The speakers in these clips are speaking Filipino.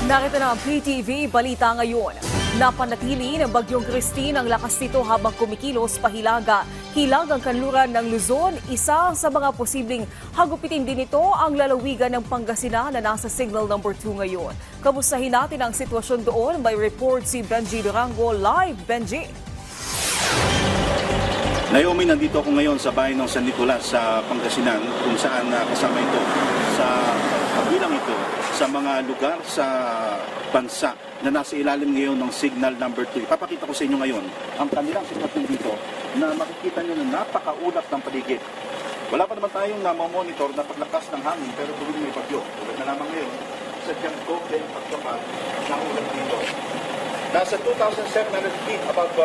Narito na ang PTV Balita ngayon. Napanatili ng Bagyong Christine ang lakas nito habang kumikilos pahilaga. Hilag ang kanluran ng Luzon. Isa sa mga posibleng hagupitin din ito ang lalawigan ng Pangasinan na nasa signal number 2 ngayon. Kamustahin natin ang sitwasyon doon. May report si Benji Durango. Live, Benji. Naomi, nandito ako ngayon sa bayan ng San Nicolas sa Pangasinan kung saan kasama ito sa kabilang ito sa mga lugar sa bansa na nasa ilalim ngayon ng signal number 2. Papakita ko sa inyo ngayon ang kanilang sitwasyon dito na makikita nyo na napakaulap ng paligid. Wala pa naman tayong namomonitor na paglakas ng hangin pero tuwing may bagyo. Tulad na lamang ngayon, sadyang doble ang pagkapal ng ulan dito. Nasa 2,700 feet above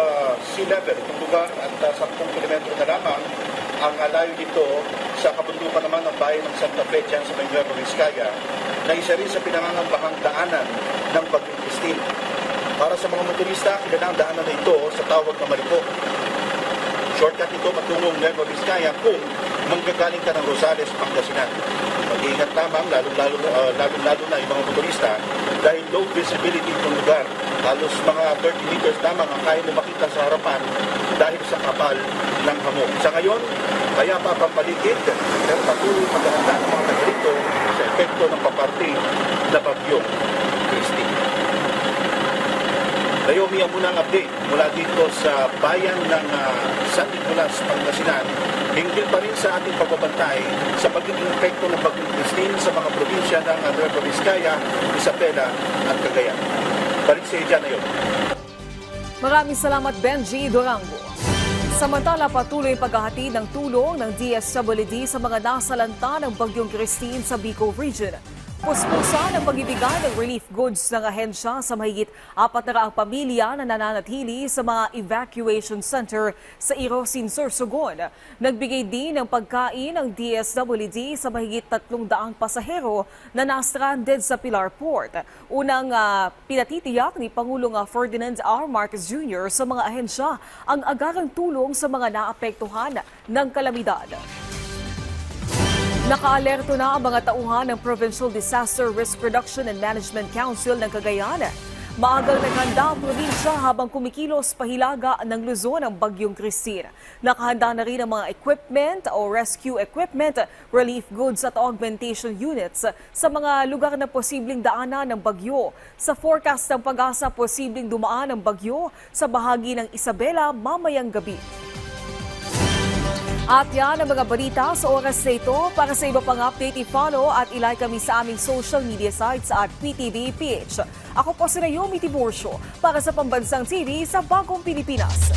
sea level itong lugar at 10 kilometro na lamang ang layo dito sa kabundukan naman ng bayan ng Santa Fe dyan sa Nueva Vizcaya na isa rin sa pinangangambahang daanan ng Bagyong Christine. Para sa mga motorista, kilalang daanan na ito sa tawag na Maricó. Shortcut ito patungong Nueva Vizcaya kung manggagaling ka ng Rosales, Pangasinan. Mag-iingat lamang, lalo na yung mga motorista dahil low visibility itong lugar. Halos mga 30 meters lamang ang kaya mo makita sa harapan dahil sa kapal ng hamog. Sa ngayon, kaya pa pampaligid pero patuloy paghahanda ng mga taga-rito sa epekto ng paparte na Bagyong Christine. Naomi, ang munang update mula dito sa bayan ng San Nicolas, Pangasinan, hinggil pa rin sa ating pagbabantay sa pagiging epekto ng Bagyong Christine sa mga probinsya ng Nueva Vizcaya, Isabela at Cagayan. Balik sa iyo dyan na yun. Maraming salamat, Benji Durango. Samantala, patuloy ang paghahatid ng tulong ng DSWD sa mga nasalanta ng Bagyong Christine sa Bicol Region. Puspusan ang pagbibigay ng relief goods ng ahensya sa mahigit 400 pamilya na nananatili sa mga evacuation center sa Irosin, Sorsogon. Nagbigay din ng pagkain ng DSWD sa mahigit 300 pasahero na na-stranded sa Pilar Port. Unang pinatitiyak ni Pangulong Ferdinand R. Marcos Jr. sa mga ahensya ang agarang tulong sa mga naapektuhan ng kalamidad. Nakaalerto na ang mga tauhan ng Provincial Disaster Risk Reduction and Management Council ng Cagayan. Maagang naghanda ang probinsya habang kumikilos pahilaga ng Luzon ang Bagyong Christine. Nakahanda na rin ang mga equipment o rescue equipment, relief goods at augmentation units sa mga lugar na posibleng daanan ng bagyo. Sa forecast ng Pag-asa, posibleng dumaan ang bagyo sa bahagi ng Isabela mamayang gabi. At yan ang mga balita sa oras na ito. Para sa iba pang update, i-follow at ilike kami sa aming social media sites at PTV PH. Ako po si Naomi Tiburcio para sa Pambansang TV sa Bagong Pilipinas.